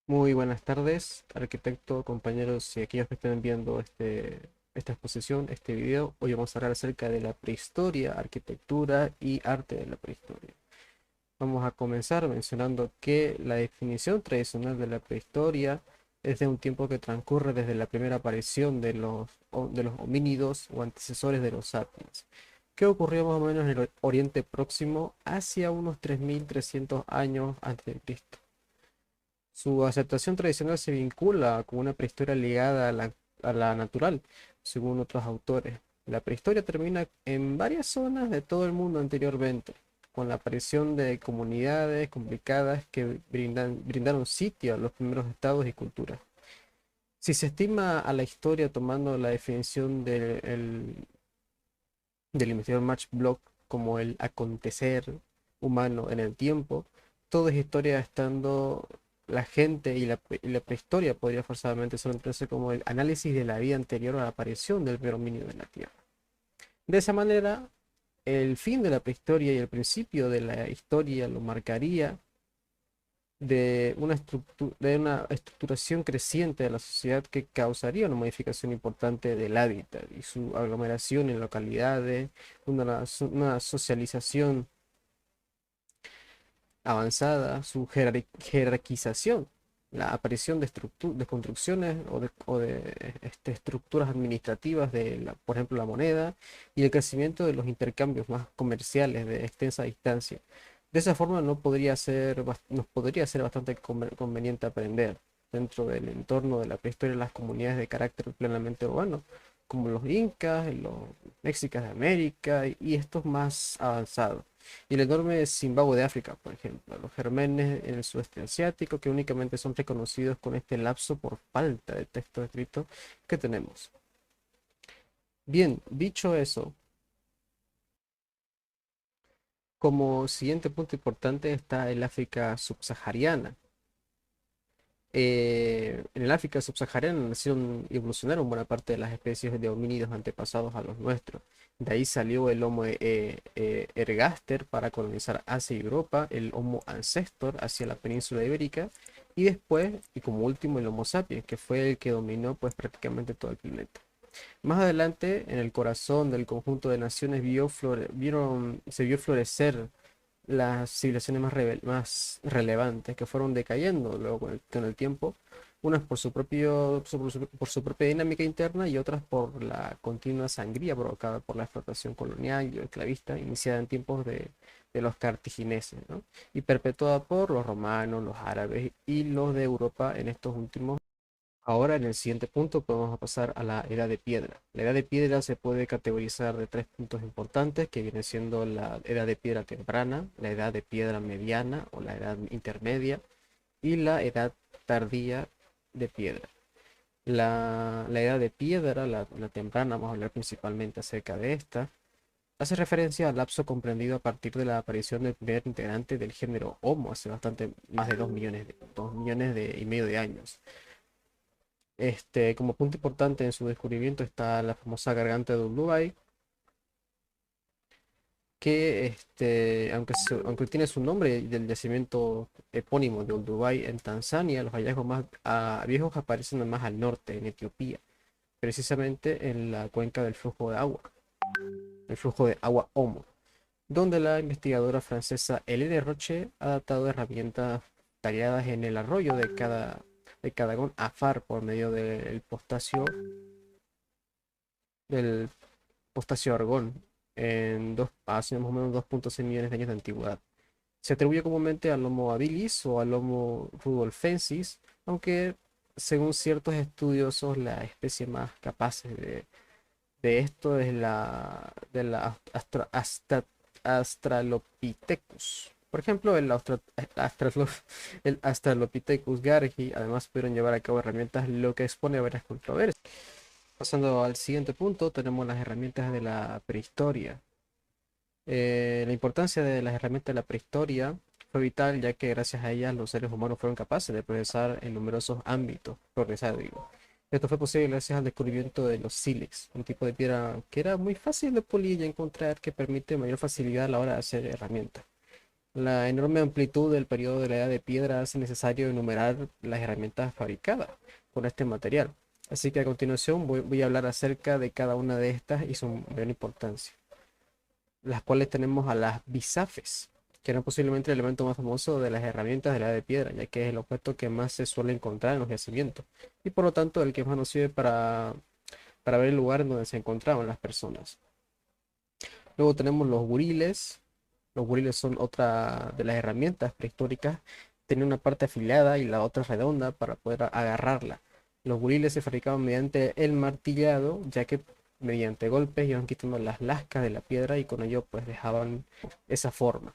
Muy buenas tardes, arquitecto, compañeros y aquellos que estén viendo esta exposición, este video. Hoy vamos a hablar acerca de la prehistoria, arquitectura y arte de la prehistoria. Vamos a comenzar mencionando que la definición tradicional de la prehistoria es de un tiempo que transcurre desde la primera aparición de los homínidos o antecesores de los sapiens, que ocurrió más o menos en el Oriente Próximo hacia unos 3300 años antes de Cristo. Su aceptación tradicional se vincula con una prehistoria ligada a la natural, según otros autores. La prehistoria termina en varias zonas de todo el mundo anteriormente, con la aparición de comunidades complicadas que brindaron sitio a los primeros estados y culturas. Si se estima a la historia tomando la definición del investigador Max Bloch como el acontecer humano en el tiempo, todo es historia estando la gente y la prehistoria podría forzadamente solo entenderse como el análisis de la vida anterior a la aparición del primer homínido en la Tierra. De esa manera, el fin de la prehistoria y el principio de la historia lo marcaría de una estructuración creciente de la sociedad que causaría una modificación importante del hábitat y su aglomeración en localidades, una socialización avanzada, su jerarquización, la aparición de construcciones o de estructuras administrativas por ejemplo, la moneda y el crecimiento de los intercambios más comerciales de extensa distancia. De esa forma nos podría ser bastante conveniente aprender dentro del entorno de la prehistoria las comunidades de carácter plenamente urbano, como los incas y los mexicas de América y estos más avanzados. Y el enorme Zimbabue de África, por ejemplo, los germenes en el sudeste asiático, que únicamente son reconocidos con este lapso por falta de texto escrito que tenemos. Bien, dicho eso, como siguiente punto importante está el África subsahariana. En el África subsahariana nacieron y evolucionaron buena parte de las especies de homínidos antepasados a los nuestros. De ahí salió el Homo ergaster para colonizar Asia y Europa, el Homo ancestor hacia la península ibérica y después, y como último, el Homo sapiens, que fue el que dominó pues prácticamente todo el planeta. Más adelante, en el corazón del conjunto de naciones se vio florecer las civilizaciones más relevantes que fueron decayendo luego con el tiempo, unas por su propia dinámica interna y otras por la continua sangría provocada por la explotación colonial y esclavista iniciada en tiempos de los cartagineses, ¿no? Y perpetuada por los romanos, los árabes y los de Europa en estos últimos. Ahora, en el siguiente punto, podemos pasar a la Edad de Piedra. La Edad de Piedra se puede categorizar de tres puntos importantes, que viene siendo la Edad de Piedra temprana, la Edad de Piedra mediana o la Edad intermedia y la Edad tardía de Piedra. La Edad de Piedra, la temprana, vamos a hablar principalmente acerca de esta, hace referencia al lapso comprendido a partir de la aparición del primer integrante del género Homo hace bastante más de 2 millones y medio de años. Como punto importante en su descubrimiento está la famosa garganta de Uldubai, que aunque tiene su nombre del yacimiento epónimo de Uldubai en Tanzania, los hallazgos más viejos aparecen más al norte, en Etiopía, precisamente en la cuenca del flujo de agua, el flujo de agua Omo, donde la investigadora francesa Hélène Roche ha datado herramientas talladas en el arroyo de Cadagon Afar por medio del Postasio Argón hace más o menos 2,6 millones de años de antigüedad. Se atribuye comúnmente al Homo habilis o al Homo rudolfensis, aunque según ciertos estudiosos la especie más capaz de esto es Australopithecus. Por ejemplo, el Australopithecus gargi además pudieron llevar a cabo herramientas, lo que expone a varias controversias. Pasando al siguiente punto, tenemos las herramientas de la prehistoria. La importancia de las herramientas de la prehistoria fue vital, ya que gracias a ellas los seres humanos fueron capaces de progresar en numerosos ámbitos. Progresar, digo. Esto fue posible gracias al descubrimiento de los sílex, un tipo de piedra que era muy fácil de pulir y encontrar, que permite mayor facilidad a la hora de hacer herramientas. La enorme amplitud del periodo de la Edad de Piedra hace necesario enumerar las herramientas fabricadas con este material. Así que a continuación voy a hablar acerca de cada una de estas y su mayor importancia. Las cuales tenemos a las bisafes, que eran posiblemente el elemento más famoso de las herramientas de la Edad de Piedra, ya que es el objeto que más se suele encontrar en los yacimientos y por lo tanto el que más nos sirve para ver el lugar en donde se encontraban las personas. Luego tenemos los buriles. Los buriles son otra de las herramientas prehistóricas. Tenía una parte afilada y la otra redonda para poder agarrarla. Los buriles se fabricaban mediante el martillado, ya que mediante golpes iban quitando las lascas de la piedra y con ello pues dejaban esa forma.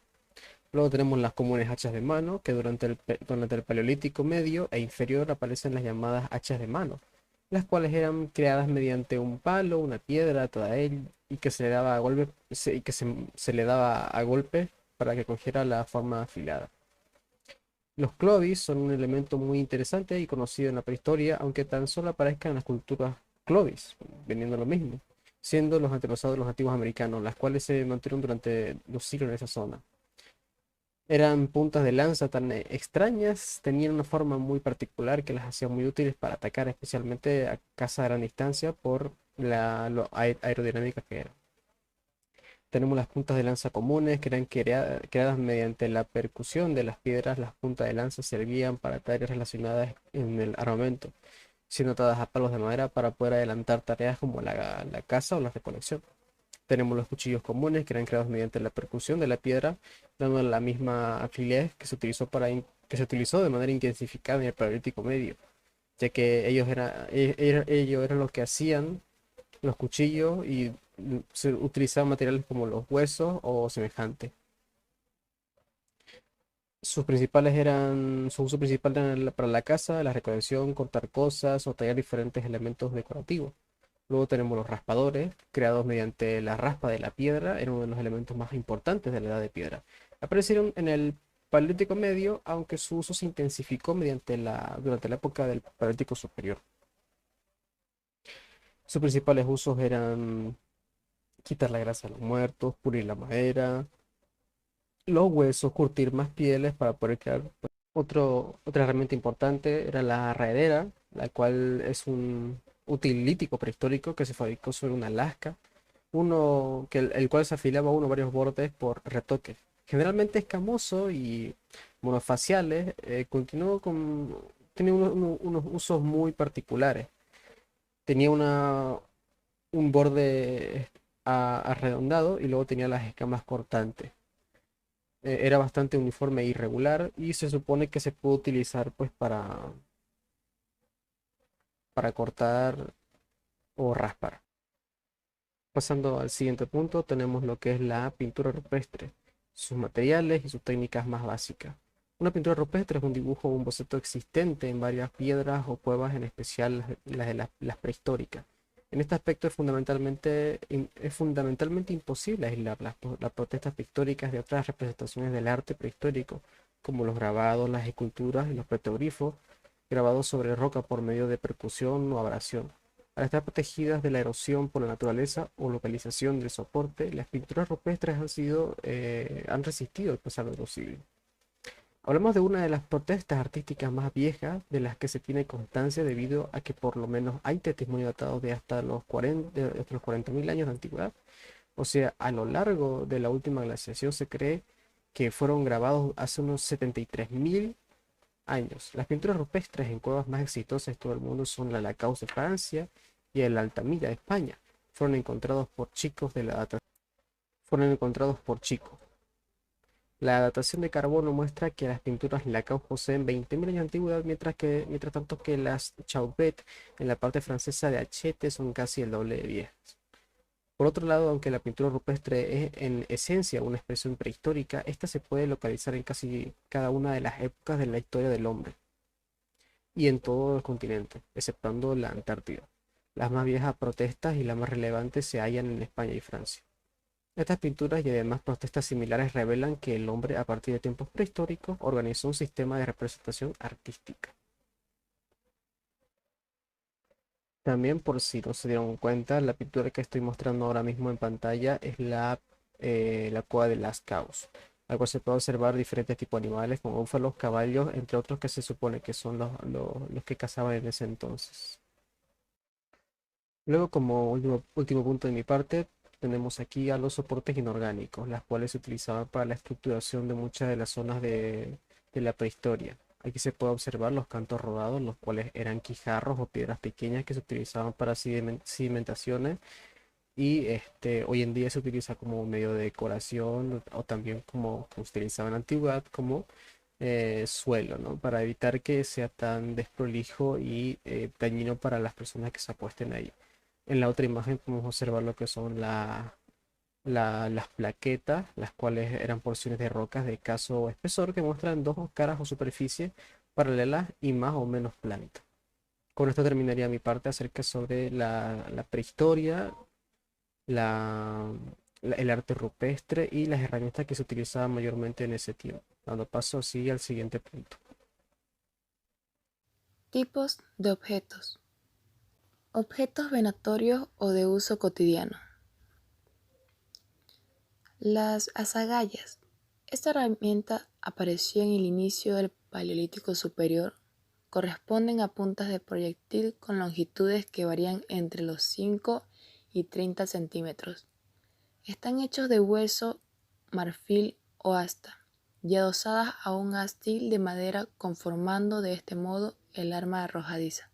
Luego tenemos las comunes hachas de mano, que durante el Paleolítico medio e inferior aparecen las llamadas hachas de mano, las cuales eran creadas mediante un palo, una piedra, toda él, y que se le daba a golpe, y que se le daba a golpe para que cogiera la forma afilada. Los clovis son un elemento muy interesante y conocido en la prehistoria, aunque tan solo aparezcan en las culturas clovis, veniendo lo mismo, siendo los antepasados de los nativos americanos, las cuales se mantuvieron durante los siglos en esa zona. Eran puntas de lanza tan extrañas, tenían una forma muy particular que las hacía muy útiles para atacar, especialmente a caza a gran distancia por lo aerodinámica que eran. Tenemos las puntas de lanza comunes que eran creadas mediante la percusión de las piedras. Las puntas de lanza servían para tareas relacionadas en el armamento, siendo atadas a palos de madera para poder adelantar tareas como la caza o la recolección. Tenemos los cuchillos comunes que eran creados mediante la percusión de la piedra, dando la misma fluidez que se utilizó que se utilizó de manera intensificada en el Paleolítico Medio, ya que ellos eran los que hacían los cuchillos y se utilizaban materiales como los huesos o semejantes. Su uso principal era para la caza, la recolección, cortar cosas o tallar diferentes elementos decorativos. Luego tenemos los raspadores, creados mediante la raspa de la piedra, era uno de los elementos más importantes de la edad de piedra. Aparecieron en el Paleolítico Medio, aunque su uso se intensificó durante la época del Paleolítico Superior. Sus principales usos eran quitar la grasa a los muertos, pulir la madera, los huesos, curtir más pieles para poder crear. Otra herramienta importante era la raedera, la cual es un útil lítico prehistórico que se fabricó sobre una lasca, el cual se afilaba uno varios bordes por retoque. Generalmente escamoso y monofaciales, tenía unos usos muy particulares. Tenía un borde arredondado y luego tenía las escamas cortantes. Era bastante uniforme e irregular y se supone que se puede utilizar pues para cortar o raspar. Pasando al siguiente punto, tenemos lo que es la pintura rupestre, sus materiales y sus técnicas más básicas. Una pintura rupestre es un dibujo o un boceto existente en varias piedras o cuevas, en especial las prehistóricas. En este aspecto es fundamentalmente imposible aislar las protestas pictóricas de otras representaciones del arte prehistórico, como los grabados, las esculturas y los petroglifos grabados sobre roca por medio de percusión o abrasión. Al estar protegidas de la erosión por la naturaleza o localización del soporte, las pinturas rupestres han resistido el pasar de los siglos. Hablamos de una de las protestas artísticas más viejas de las que se tiene constancia debido a que por lo menos hay testimonio datado de hasta los 40.000 años de antigüedad. O sea, a lo largo de la última glaciación se cree que fueron grabados hace unos 73.000 años. Las pinturas rupestres en cuevas más exitosas de todo el mundo son la Lacaus de Francia y el Altamira de España. Fueron encontrados por chicos de la datación. Fueron encontrados por chicos. La datación de carbono muestra que las pinturas Lacaus poseen 20.000 años de antigüedad, mientras tanto que las Chauvet en la parte francesa de Hachette son casi el doble de viejas. Por otro lado, aunque la pintura rupestre es en esencia una expresión prehistórica, esta se puede localizar en casi cada una de las épocas de la historia del hombre y en todo el continente, exceptuando la Antártida. Las más viejas protestas y las más relevantes se hallan en España y Francia. Estas pinturas y además protestas similares revelan que el hombre, a partir de tiempos prehistóricos, organizó un sistema de representación artística. También, por si no se dieron cuenta, la pintura que estoy mostrando ahora mismo en pantalla es la cueva de Lascaux. al cual se puede observar diferentes tipos de animales como búfalos, caballos, entre otros que se supone que son los que cazaban en ese entonces. Luego, como último punto de mi parte, tenemos aquí a los soportes inorgánicos, las cuales se utilizaban para la estructuración de muchas de las zonas de la prehistoria. Aquí se puede observar los cantos rodados, los cuales eran guijarros o piedras pequeñas que se utilizaban para sedimentaciones y hoy en día se utiliza como medio de decoración o también como se utilizaba en la antigüedad como suelo, ¿no? Para evitar que sea tan desprolijo y dañino para las personas que se apuesten ahí. En la otra imagen podemos observar lo que son las plaquetas, las cuales eran porciones de rocas de escaso espesor que muestran dos caras o superficies paralelas y más o menos planas. Con esto terminaría mi parte acerca sobre la prehistoria, la, el arte rupestre y las herramientas que se utilizaban mayormente en ese tiempo. Dando paso así al siguiente punto. Tipos de objetos. Objetos venatorios o de uso cotidiano. Las azagallas. Esta herramienta apareció en el inicio del Paleolítico Superior. Corresponden a puntas de proyectil con longitudes que varían entre los 5 y 30 centímetros. Están hechos de hueso, marfil o asta, y adosadas a un astil de madera conformando de este modo el arma arrojadiza.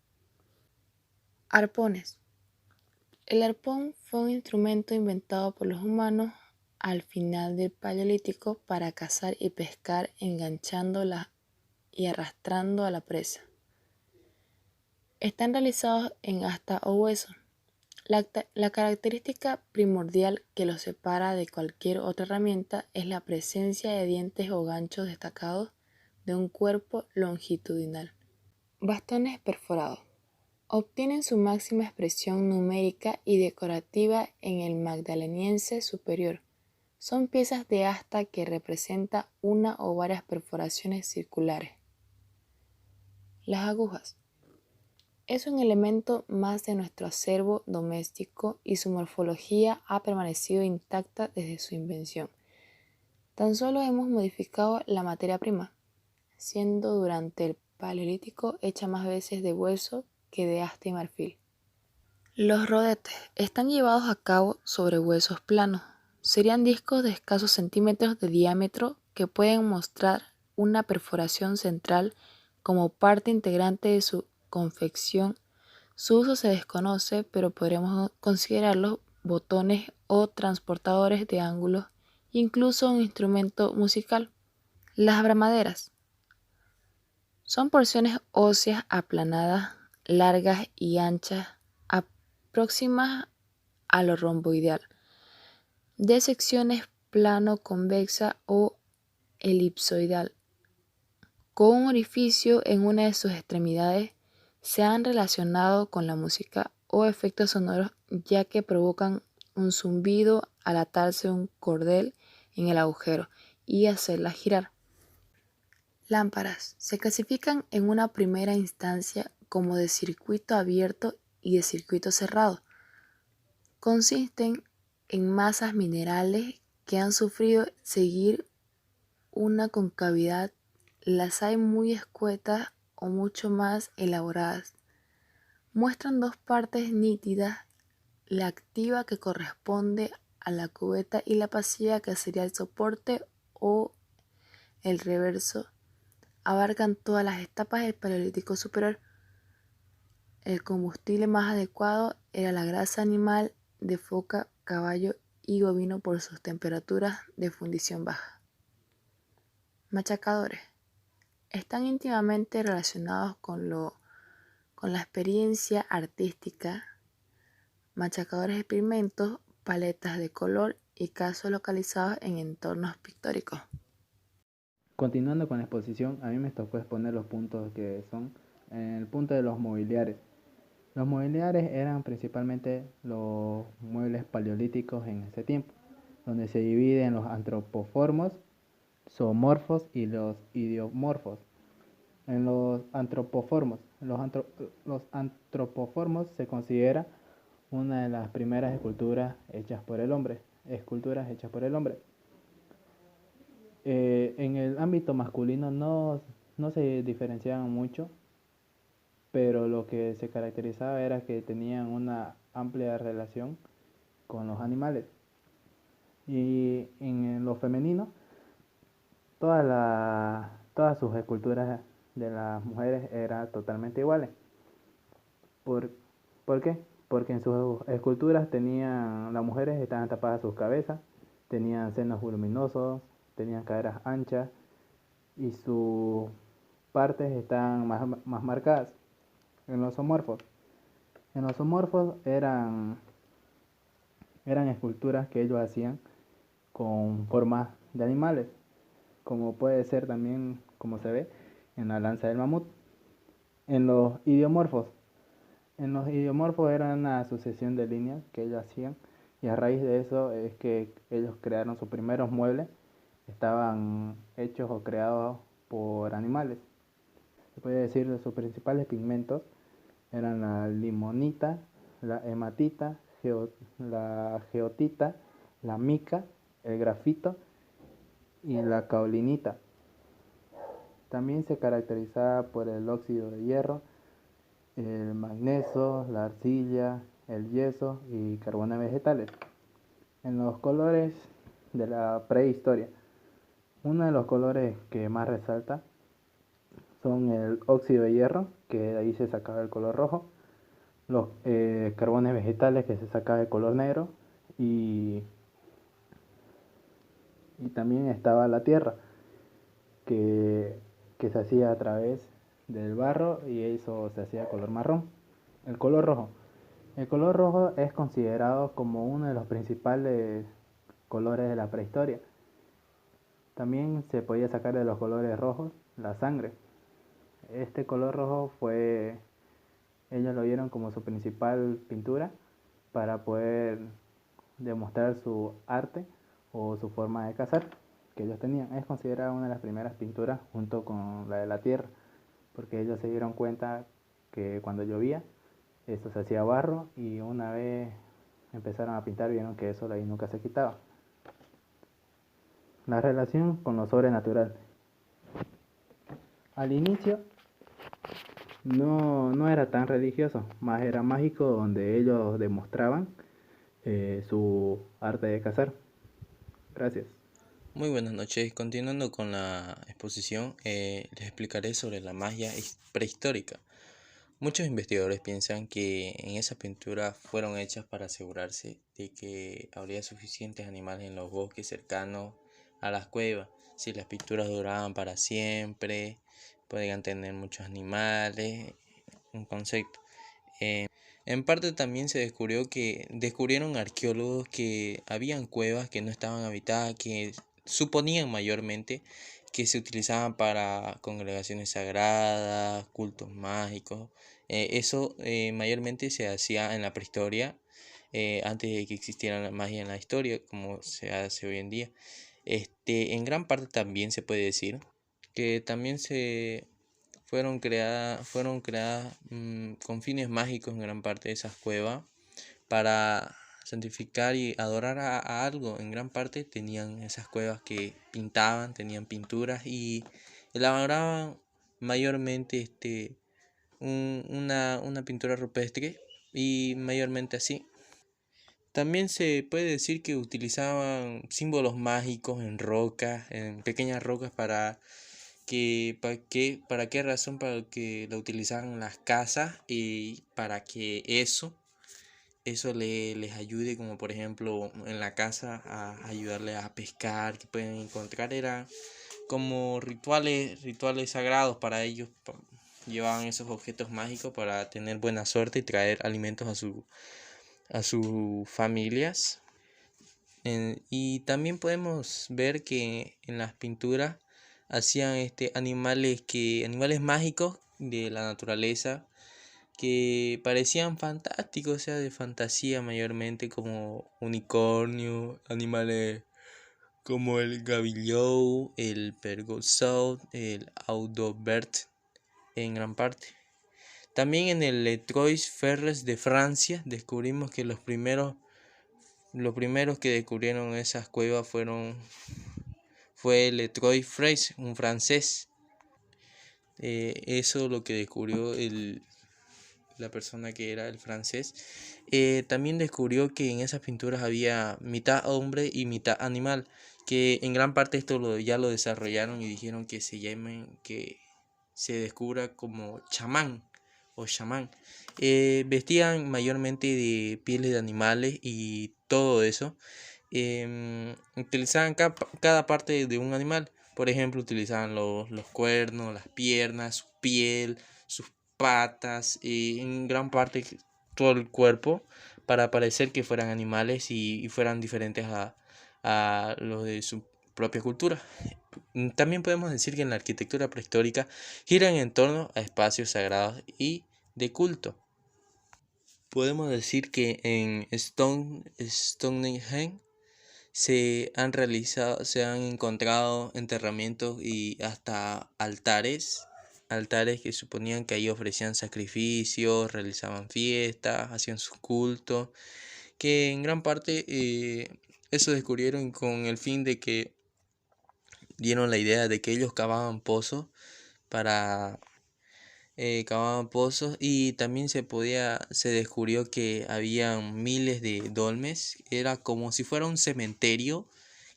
Arpones. El arpón fue un instrumento inventado por los humanos al final del Paleolítico para cazar y pescar enganchándola y arrastrando a la presa. Están realizados en asta o hueso. La característica primordial que los separa de cualquier otra herramienta es la presencia de dientes o ganchos destacados de un cuerpo longitudinal. Bastones perforados. Obtienen su máxima expresión numérica y decorativa en el Magdaleniense superior. Son piezas de asta que representa una o varias perforaciones circulares. Las agujas. Es un elemento más de nuestro acervo doméstico y su morfología ha permanecido intacta desde su invención. Tan solo hemos modificado la materia prima, siendo durante el Paleolítico hecha más veces de hueso que de asta y marfil. Los rodetes están llevados a cabo sobre huesos planos. Serían discos de escasos centímetros de diámetro que pueden mostrar una perforación central como parte integrante de su confección. Su uso se desconoce, pero podremos considerarlos botones o transportadores de ángulos, incluso un instrumento musical. Las bramaderas son porciones óseas aplanadas, largas y anchas, próximas a lo romboidal, de secciones plano-convexa o elipsoidal, con un orificio en una de sus extremidades. Se han relacionado con la música o efectos sonoros ya que provocan un zumbido al atarse un cordel en el agujero y hacerla girar. Lámparas se clasifican en una primera instancia como de circuito abierto y de circuito cerrado. Consisten en masas minerales que han sufrido seguir una concavidad. Las hay muy escuetas o mucho más elaboradas. Muestran dos partes nítidas, la activa que corresponde a la cubeta y la pasiva que sería el soporte o el reverso. Abarcan todas las etapas del Paleolítico Superior. El combustible más adecuado era la grasa animal de foca, caballo y bovino por sus temperaturas de fundición baja. Machacadores. Están íntimamente relacionados con la experiencia artística. Machacadores de pigmentos, paletas de color y casos localizados en entornos pictóricos. Continuando con la exposición, a mí me tocó exponer los puntos que son el punto de los mobiliares. Los mobiliares eran principalmente los muebles paleolíticos en ese tiempo, donde se dividen los antropoformos, zoomorfos y los idiomorfos. En los antropoformos se considera una de las primeras esculturas hechas por el hombre. En el ámbito masculino no se diferenciaban mucho, pero lo que se caracterizaba era que tenían una amplia relación con los animales. Y en lo femenino, todas sus esculturas de las mujeres eran totalmente iguales. ¿Por, ¿Por qué? Porque en sus esculturas las mujeres estaban tapadas sus cabezas, tenían senos voluminosos, tenían caderas anchas y sus partes estaban más marcadas. En los zoomorfos. En los zoomorfos eran esculturas que ellos hacían con formas de animales, como puede ser también, como se ve, en la lanza del mamut. En los idiomorfos. En los idiomorfos era una sucesión de líneas que ellos hacían y a raíz de eso es que ellos crearon sus primeros muebles, estaban hechos o creados por animales. Se puede decir que sus principales pigmentos eran la limonita, la hematita, la geotita, la mica, el grafito y la caolinita. También se caracterizaba por el óxido de hierro, el magnesio, la arcilla, el yeso y carbones vegetales. En los colores de la prehistoria, uno de los colores que más resalta son el óxido de hierro, que de ahí se sacaba el color rojo, los carbones vegetales, que se sacaba el color negro, y también estaba la tierra, que, que se hacía a través del barro y eso se hacía color marrón. El color rojo. El color rojo es considerado como uno de los principales colores de la prehistoria. También se podía sacar de los colores rojos la sangre. Este color rojo ellos lo vieron como su principal pintura para poder demostrar su arte o su forma de cazar que ellos tenían. Es considerada una de las primeras pinturas junto con la de la tierra, porque ellos se dieron cuenta que cuando llovía, esto se hacía barro y una vez empezaron a pintar vieron que eso de ahí nunca se quitaba. La relación con lo sobrenatural. Al inicio no era tan religioso, más era mágico, donde ellos demostraban su arte de cazar. Gracias. Muy buenas noches. Continuando con la exposición, les explicaré sobre la magia prehistórica. Muchos investigadores piensan que en esas pinturas fueron hechas para asegurarse de que habría suficientes animales en los bosques cercanos a las cuevas. Si las pinturas duraban para siempre, podían tener muchos animales, un concepto. En parte también se descubrieron arqueólogos que habían cuevas que no estaban habitadas, que suponían mayormente que se utilizaban para congregaciones sagradas, cultos mágicos. Eso mayormente se hacía en la prehistoria, antes de que existiera la magia en la historia, como se hace hoy en día. En gran parte también se puede decir que también fueron creadas con fines mágicos en gran parte de esas cuevas para santificar y adorar a algo. En gran parte tenían esas cuevas que pintaban, tenían pinturas y elaboraban mayormente una pintura rupestre y mayormente así. También se puede decir que utilizaban símbolos mágicos en rocas, en pequeñas rocas ¿para qué razón? Para que la utilizaban las casas y para que eso les ayude, como por ejemplo en la casa a ayudarle a pescar, que pueden encontrar, era como rituales sagrados para ellos. Llevaban esos objetos mágicos para tener buena suerte y traer alimentos a sus familias. Y también podemos ver que en las pinturas hacían animales mágicos de la naturaleza que parecían fantásticos, o sea, de fantasía mayormente, como unicornio, animales como el gabillou, el pergosou, el audobert en gran parte. También en el Les Trois Frères de Francia descubrimos que los primeros que descubrieron esas cuevas fue Leroy Fraisse, un francés. Eso lo que descubrió la persona que era el francés. También descubrió que en esas pinturas había mitad hombre y mitad animal, que en gran parte esto ya lo desarrollaron y dijeron que que se descubra como chamán o chamán. Vestían mayormente de pieles de animales y todo eso. Utilizaban cada parte de un animal. Por ejemplo, utilizaban los cuernos, las piernas, su piel, sus patas y en gran parte todo el cuerpo para parecer que fueran animales y fueran diferentes a los de su propia cultura. También podemos decir que en la arquitectura prehistórica giran en torno a espacios sagrados y de culto. Podemos decir que en Stonehenge se han encontrado enterramientos y hasta altares que suponían que ahí ofrecían sacrificios, realizaban fiestas, hacían sus cultos, que en gran parte eso descubrieron con el fin de que dieron la idea de que ellos para cavaban pozos y también se descubrió que había miles de dolmes, era como si fuera un cementerio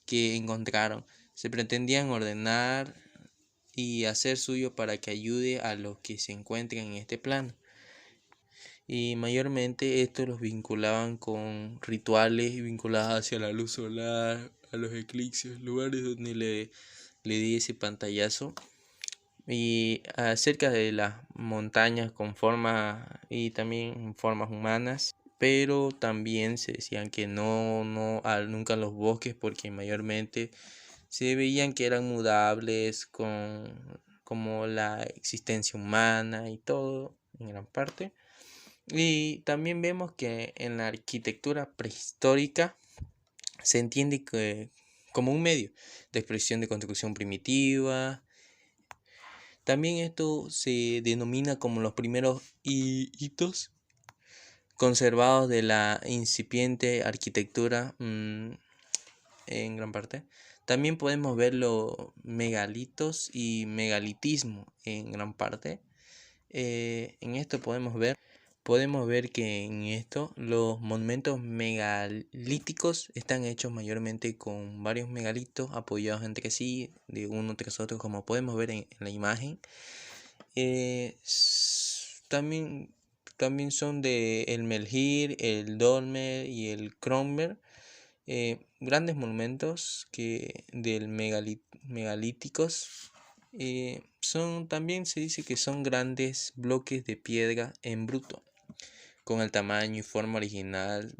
que encontraron. Se pretendían ordenar y hacer suyo para que ayude a los que se encuentren en este plano. Y mayormente estos los vinculaban con rituales vinculados hacia la luz solar, a los eclipses, lugares donde le di ese pantallazo. Y acerca de las montañas con formas y también formas humanas, pero también se decían que nunca los bosques porque mayormente se veían que eran mudables como la existencia humana y todo en gran parte. Y también vemos que en la arquitectura prehistórica se entiende que como un medio de expresión de construcción primitiva. También esto se denomina como los primeros hitos conservados de la incipiente arquitectura en gran parte. También podemos ver los megalitos y megalitismo en gran parte. En esto podemos ver que en esto los monumentos megalíticos están hechos mayormente con varios megalitos apoyados entre sí, de uno tras otro, como podemos ver en la imagen. También son de el Melhir, el Dolmer y el Crommer, grandes monumentos megalíticos. También se dice que son grandes bloques de piedra en bruto, con el tamaño y forma original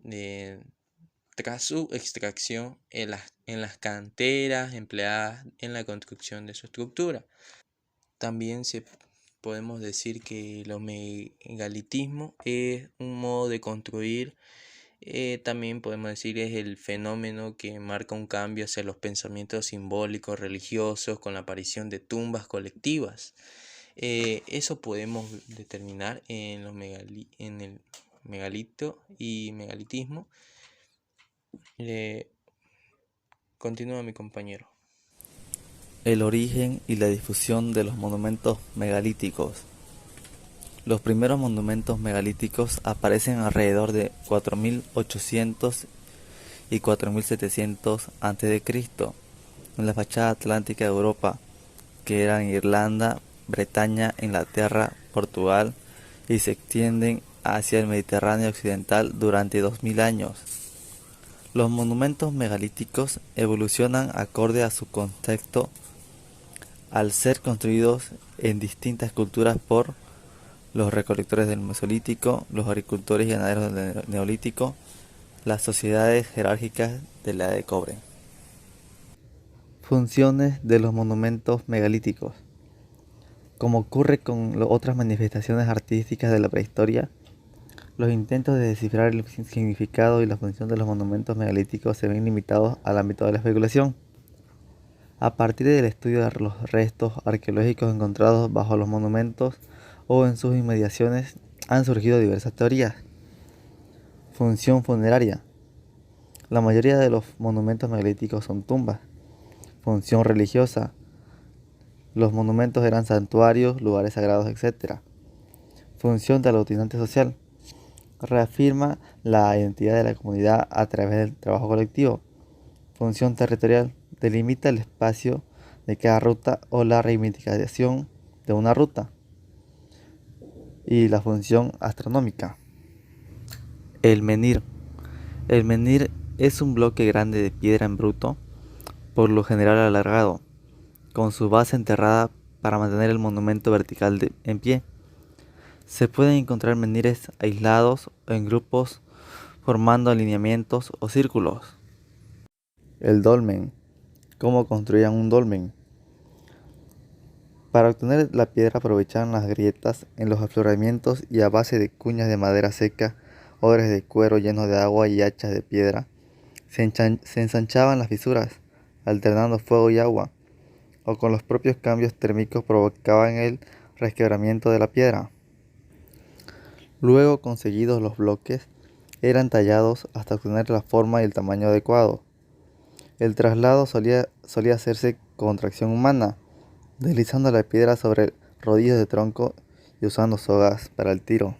tras su extracción en las canteras empleadas en la construcción de su estructura. También podemos decir que el megalitismo es un modo de construir. También podemos decir es el fenómeno que marca un cambio hacia los pensamientos simbólicos religiosos con la aparición de tumbas colectivas. Eso podemos determinar en el megalito y megalitismo. Continúa mi compañero. El origen y la difusión de los monumentos megalíticos. Los primeros monumentos megalíticos aparecen alrededor de 4800 y 4700 a.C. en la fachada atlántica de Europa, que eran Irlanda, Bretaña, Inglaterra, Portugal, y se extienden hacia el Mediterráneo occidental durante 2000 años. Los monumentos megalíticos evolucionan acorde a su contexto al ser construidos en distintas culturas por los recolectores del Mesolítico, los agricultores y ganaderos del Neolítico, las sociedades jerárquicas de la Edad de Cobre. Funciones de los monumentos megalíticos. Como ocurre con otras manifestaciones artísticas de la prehistoria, los intentos de descifrar el significado y la función de los monumentos megalíticos se ven limitados al ámbito de la especulación. A partir del estudio de los restos arqueológicos encontrados bajo los monumentos o en sus inmediaciones, han surgido diversas teorías. Función funeraria. La mayoría de los monumentos megalíticos son tumbas. Función religiosa. Los monumentos eran santuarios, lugares sagrados, etc. Función del aglutinante social. Reafirma la identidad de la comunidad a través del trabajo colectivo. Función territorial. Delimita el espacio de cada ruta o la reivindicación de una ruta. Y la función astronómica. El menhir. El menhir es un bloque grande de piedra en bruto, por lo general alargado, con su base enterrada para mantener el monumento vertical en pie. Se pueden encontrar menhires aislados o en grupos formando alineamientos o círculos. El dolmen. ¿Cómo construían un dolmen? Para obtener la piedra aprovechaban las grietas en los afloramientos y a base de cuñas de madera seca, odres de cuero llenos de agua y hachas de piedra, se ensanchaban las fisuras, alternando fuego y agua, o con los propios cambios térmicos provocaban el resquebramiento de la piedra. Luego, conseguidos los bloques, eran tallados hasta obtener la forma y el tamaño adecuado. El traslado solía hacerse con tracción humana, deslizando la piedra sobre rodillos de tronco y usando sogas para el tiro.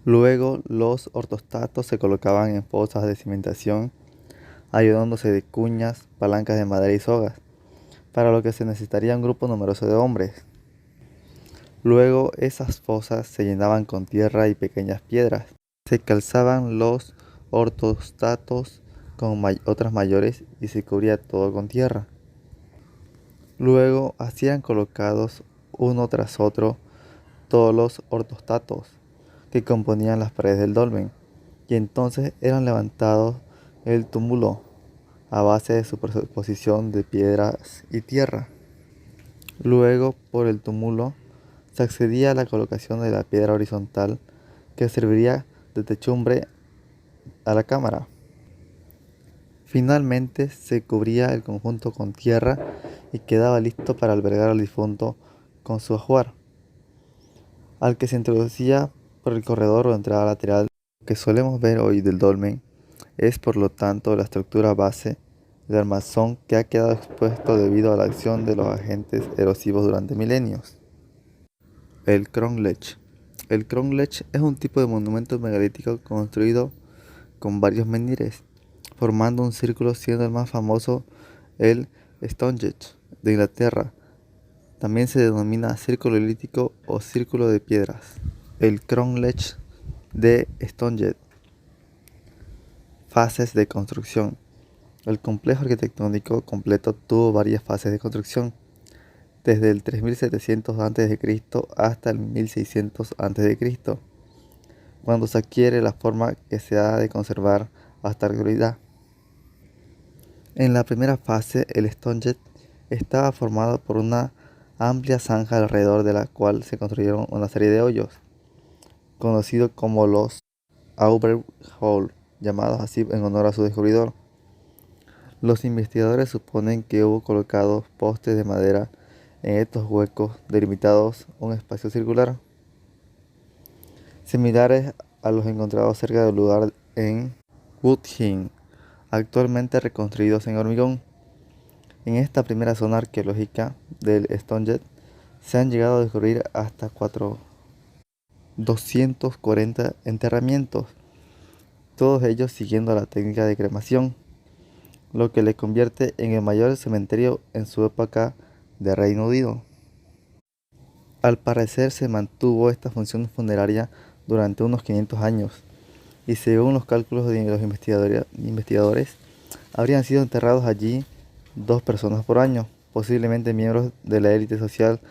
Luego, los ortostatos se colocaban en fosas de cimentación, ayudándose de cuñas, palancas de madera y sogas, para lo que se necesitaría un grupo numeroso de hombres. Luego, esas fosas se llenaban con tierra y pequeñas piedras. Se calzaban los ortostatos con otras mayores y se cubría todo con tierra. Luego, así eran colocados uno tras otro todos los ortostatos que componían las paredes del dolmen, y entonces eran levantados el túmulo a base de superposición de piedras y tierra. Luego, por el túmulo, se accedía a la colocación de la piedra horizontal que serviría de techumbre a la cámara. Finalmente, se cubría el conjunto con tierra y quedaba listo para albergar al difunto con su ajuar, al que se introducía por el corredor o entrada lateral. Lo que solemos ver hoy del dolmen es, por lo tanto, la estructura base del armazón que ha quedado expuesto debido a la acción de los agentes erosivos durante milenios. El Kronlech. El Kronlech es un tipo de monumento megalítico construido con varios menhires, formando un círculo, siendo el más famoso el Stonehenge de Inglaterra. También se denomina círculo elíptico o círculo de piedras. El Kronlech de Stonehenge. Fases de construcción. El complejo arquitectónico completo tuvo varias fases de construcción, desde el 3700 a.C. hasta el 1600 a.C., cuando se adquiere la forma que se ha de conservar hasta la actualidad. En la primera fase, el Stonehenge estaba formado por una amplia zanja alrededor de la cual se construyeron una serie de hoyos, conocidos como los Auber Hole, llamados así en honor a su descubridor. Los investigadores suponen que hubo colocados postes de madera en estos huecos, delimitados un espacio circular, similares a los encontrados cerca del lugar en Woodhenge, actualmente reconstruidos en hormigón. En esta primera zona arqueológica del Stonehenge se han llegado a descubrir hasta 240 enterramientos, todos ellos siguiendo la técnica de cremación, lo que le convierte en el mayor cementerio en su época de Reino Unido. Al parecer se mantuvo esta función funeraria durante unos 500 años, y según los cálculos de los investigadores, habrían sido enterrados allí 2 personas por año, posiblemente miembros de la élite social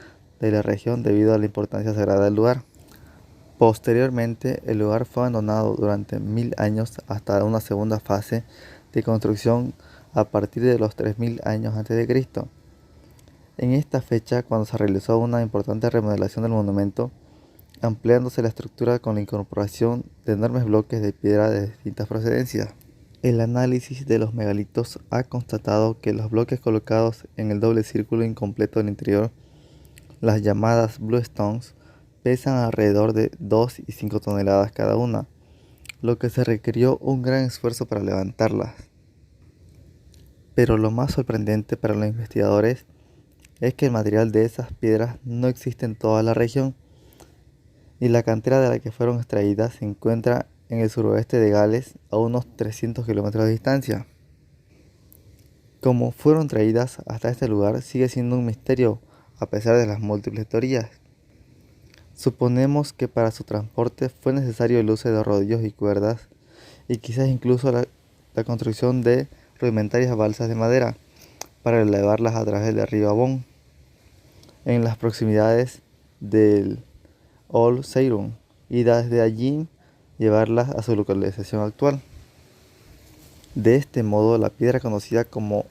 de la región debido a la importancia sagrada del lugar. Posteriormente, el lugar fue abandonado durante 1000 años hasta una segunda fase de construcción a partir de los 3000 años a.C. En esta fecha, cuando se realizó una importante remodelación del monumento, ampliándose la estructura con la incorporación de enormes bloques de piedra de distintas procedencias. El análisis de los megalitos ha constatado que los bloques colocados en el doble círculo incompleto del interior, las llamadas Blue Stones, pesan alrededor de 2 y 5 toneladas cada una, lo que se requirió un gran esfuerzo para levantarlas. Pero lo más sorprendente para los investigadores es que el material de esas piedras no existe en toda la región, y la cantera de la que fueron extraídas se encuentra en el suroeste de Gales, a unos 300 kilómetros de distancia. Cómo fueron traídas hasta este lugar sigue siendo un misterio a pesar de las múltiples teorías. Suponemos que para su transporte fue necesario el uso de rodillos y cuerdas, y quizás incluso la construcción de rudimentarias balsas de madera para elevarlas a través del río Avon, en las proximidades del Old Sarum, y desde allí llevarlas a su localización actual. De este modo, la piedra conocida como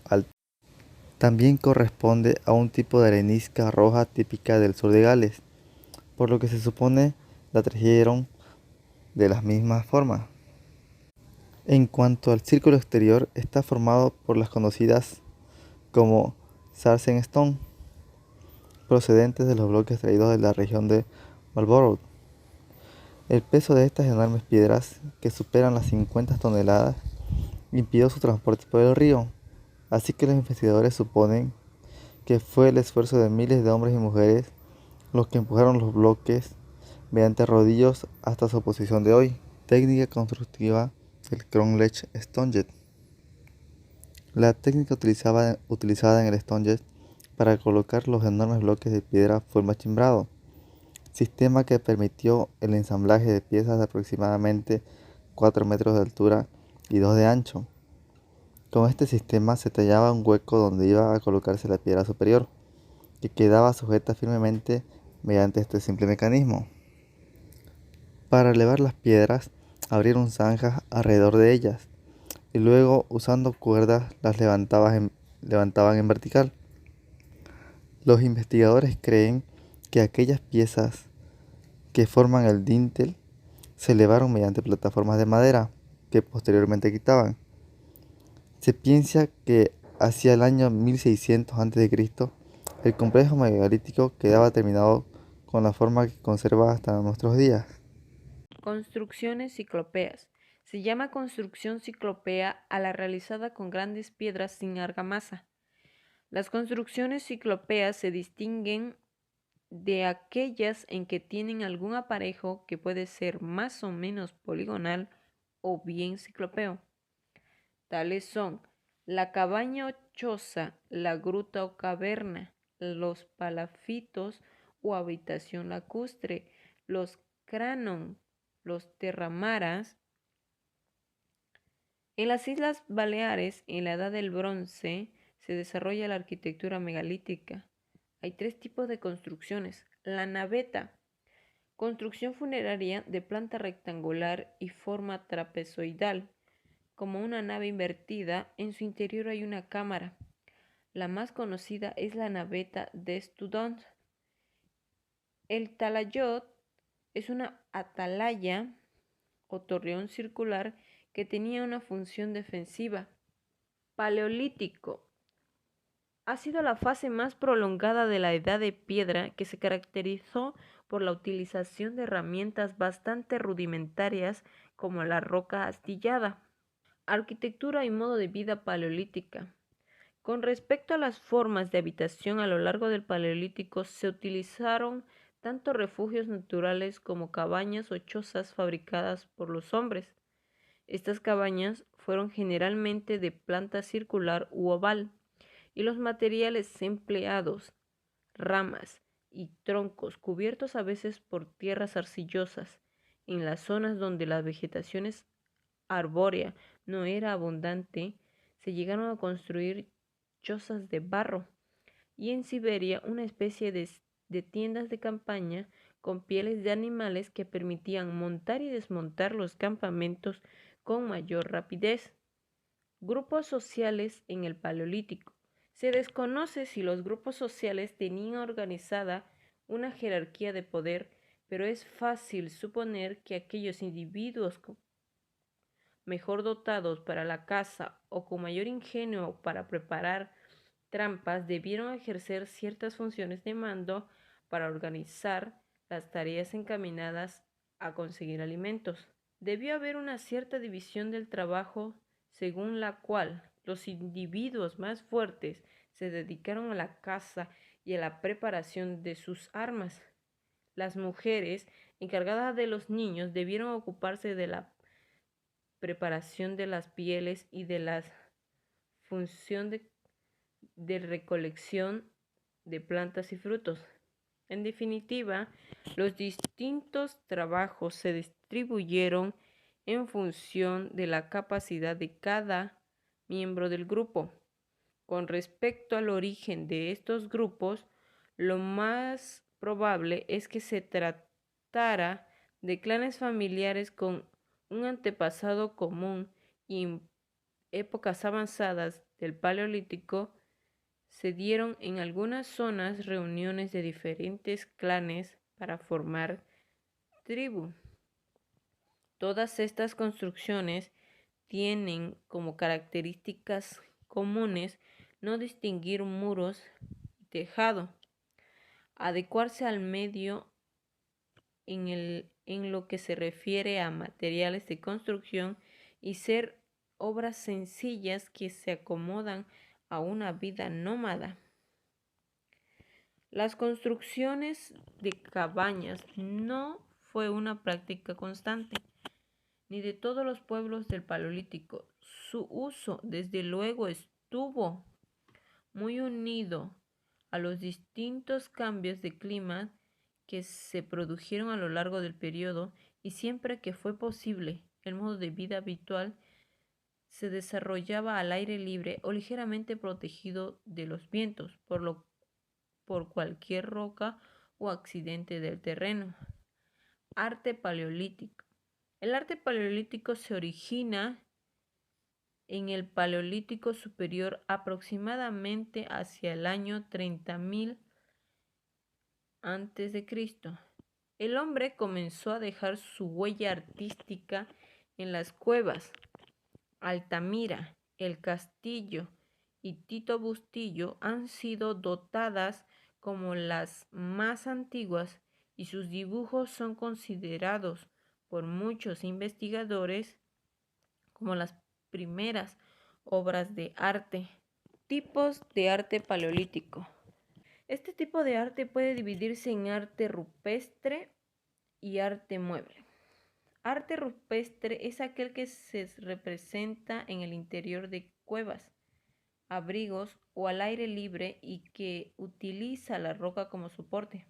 también corresponde a un tipo de arenisca roja típica del sur de Gales, por lo que se supone la trajeron de las mismas formas. En cuanto al círculo exterior, está formado por las conocidas como Sarsenstone, procedentes de los bloques traídos de la región de Marlborough. El peso de estas enormes piedras, que superan las 50 toneladas, impidió su transporte por el río, así que los investigadores suponen que fue el esfuerzo de miles de hombres y mujeres los que empujaron los bloques mediante rodillos hasta su posición de hoy. Técnica constructiva del Cronlech Stonehenge. La técnica utilizada en el Stonehenge para colocar los enormes bloques de piedra fue el machimbrado, sistema que permitió el ensamblaje de piezas de aproximadamente 4 metros de altura y 2 de ancho. Con este sistema se tallaba un hueco donde iba a colocarse la piedra superior, que quedaba sujeta firmemente mediante este simple mecanismo. Para elevar las piedras, abrieron zanjas alrededor de ellas, y luego, usando cuerdas, las levantaban en vertical. Los investigadores creen que aquellas piezas que forman el dintel se elevaron mediante plataformas de madera, que posteriormente quitaban. Se piensa que hacia el año 1600 a.C., el complejo megalítico quedaba terminado con la forma que conserva hasta nuestros días. Construcciones ciclópeas. Se llama construcción ciclópea a la realizada con grandes piedras sin argamasa. Las construcciones ciclópeas se distinguen de aquellas en que tienen algún aparejo que puede ser más o menos poligonal o bien ciclópeo. Tales son la cabaña o choza, la gruta o caverna, los palafitos o habitación lacustre, los cranon, los terramaras. En las Islas Baleares, en la Edad del Bronce, se desarrolla la arquitectura megalítica. Hay 3 tipos de construcciones. La naveta, construcción funeraria de planta rectangular y forma trapezoidal. Como una nave invertida, en su interior hay una cámara. La más conocida es la naveta de Student. El talayot es una atalaya o torreón circular que tenía una función defensiva. Paleolítico. Ha sido la fase más prolongada de la Edad de Piedra, que se caracterizó por la utilización de herramientas bastante rudimentarias como la roca astillada. Arquitectura y modo de vida paleolítica. Con respecto a las formas de habitación a lo largo del Paleolítico, se utilizaron tanto refugios naturales como cabañas o chozas fabricadas por los hombres. Estas cabañas fueron generalmente de planta circular u oval, y los materiales empleados, ramas y troncos cubiertos a veces por tierras arcillosas, en las zonas donde la vegetación arbórea no era abundante, se llegaron a construir chozas de barro, y en Siberia una especie de tiendas de campaña con pieles de animales que permitían montar y desmontar los campamentos con mayor rapidez. Grupos sociales en el Paleolítico. Se desconoce si los grupos sociales tenían organizada una jerarquía de poder, pero es fácil suponer que aquellos individuos mejor dotados para la caza o con mayor ingenio para preparar trampas debieron ejercer ciertas funciones de mando para organizar las tareas encaminadas a conseguir alimentos. Debió haber una cierta división del trabajo según la cual Los individuos más fuertes se dedicaron a la caza y a la preparación de sus armas. Las mujeres, encargadas de los niños, debieron ocuparse de la preparación de las pieles y de la función de recolección de plantas y frutos. En definitiva, los distintos trabajos se distribuyeron en función de la capacidad de cada miembro del grupo. Con respecto al origen de estos grupos, lo más probable es que se tratara de clanes familiares con un antepasado común y en épocas avanzadas del Paleolítico se dieron en algunas zonas reuniones de diferentes clanes para formar tribu. Todas estas construcciones tienen como características comunes no distinguir muros y tejado, adecuarse al medio en lo que se refiere a materiales de construcción y ser obras sencillas que se acomodan a una vida nómada. Las construcciones de cabañas no fue una práctica constante, ni de todos los pueblos del Paleolítico. Su uso, desde luego, estuvo muy unido a los distintos cambios de clima que se produjeron a lo largo del periodo, y siempre que fue posible, el modo de vida habitual se desarrollaba al aire libre o ligeramente protegido de los vientos por cualquier roca o accidente del terreno. Arte paleolítico. El arte paleolítico se origina en el Paleolítico Superior, aproximadamente hacia el año 30.000 a.C. El hombre comenzó a dejar su huella artística en las cuevas. Altamira, El Castillo y Tito Bustillo han sido dotadas como las más antiguas, y sus dibujos son considerados por muchos investigadores como las primeras obras de arte. Tipos de arte paleolítico. Este tipo de arte puede dividirse en arte rupestre y arte mueble. Arte rupestre es aquel que se representa en el interior de cuevas, abrigos o al aire libre y que utiliza la roca como soporte.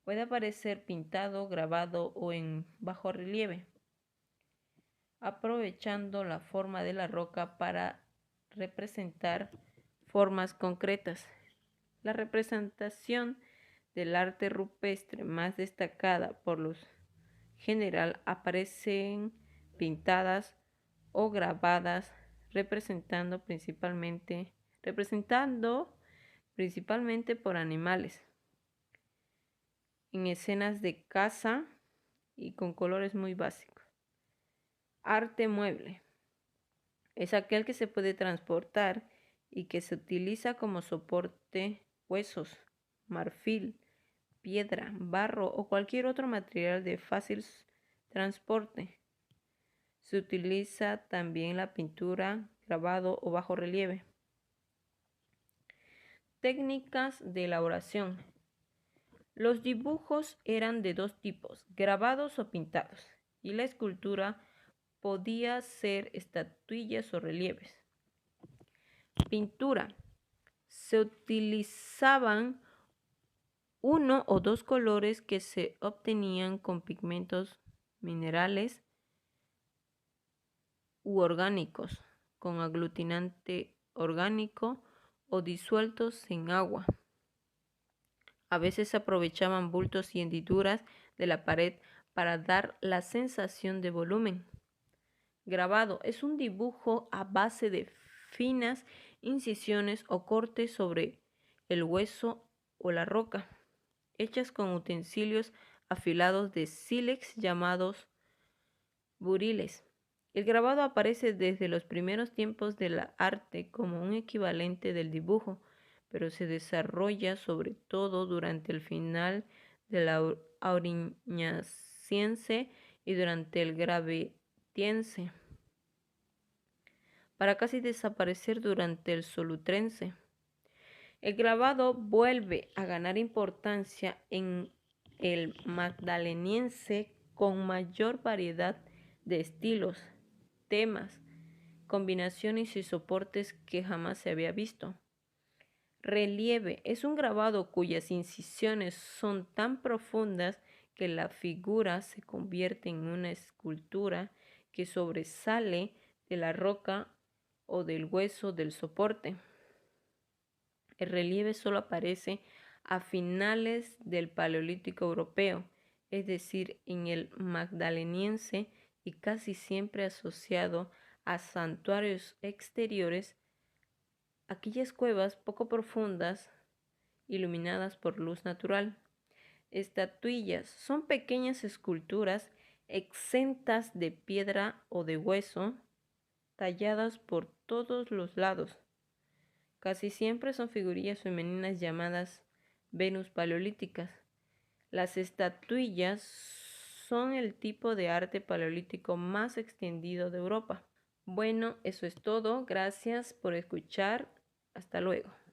Puede aparecer pintado, grabado o en bajo relieve, aprovechando la forma de la roca para representar formas concretas. La representación del arte rupestre más destacada por lo general aparecen pintadas o grabadas representando principalmente por animales, en escenas de caza y con colores muy básicos. Arte mueble es aquel que se puede transportar y que se utiliza como soporte huesos, marfil, piedra, barro o cualquier otro material de fácil transporte. Se utiliza también la pintura, grabado o bajo relieve. Técnicas de elaboración. Los dibujos eran de dos tipos, grabados o pintados, y la escultura podía ser estatuillas o relieves. Pintura. Se utilizaban uno o dos colores que se obtenían con pigmentos minerales u orgánicos, con aglutinante orgánico o disueltos en agua. A veces se aprovechaban bultos y hendiduras de la pared para dar la sensación de volumen. Grabado es un dibujo a base de finas incisiones o cortes sobre el hueso o la roca, hechas con utensilios afilados de sílex llamados buriles. El grabado aparece desde los primeros tiempos del arte como un equivalente del dibujo, pero se desarrolla sobre todo durante el final de la Aurignaciense y durante el Gravetiense. para casi desaparecer durante el Solutrense. El grabado vuelve a ganar importancia en el magdaleniense con mayor variedad de estilos, temas, combinaciones y soportes que jamás se había visto. Relieve es un grabado cuyas incisiones son tan profundas que la figura se convierte en una escultura que sobresale de la roca o del hueso del soporte. El relieve solo aparece a finales del Paleolítico europeo, es decir, en el magdaleniense, y casi siempre asociado a santuarios exteriores, aquellas cuevas poco profundas iluminadas por luz natural. Estatuillas son pequeñas esculturas exentas de piedra o de hueso, talladas por todos los lados. Casi siempre son figurillas femeninas llamadas Venus paleolíticas. Las estatuillas son el tipo de arte paleolítico más extendido de Europa. Bueno, eso es todo. Gracias por escuchar. Hasta luego.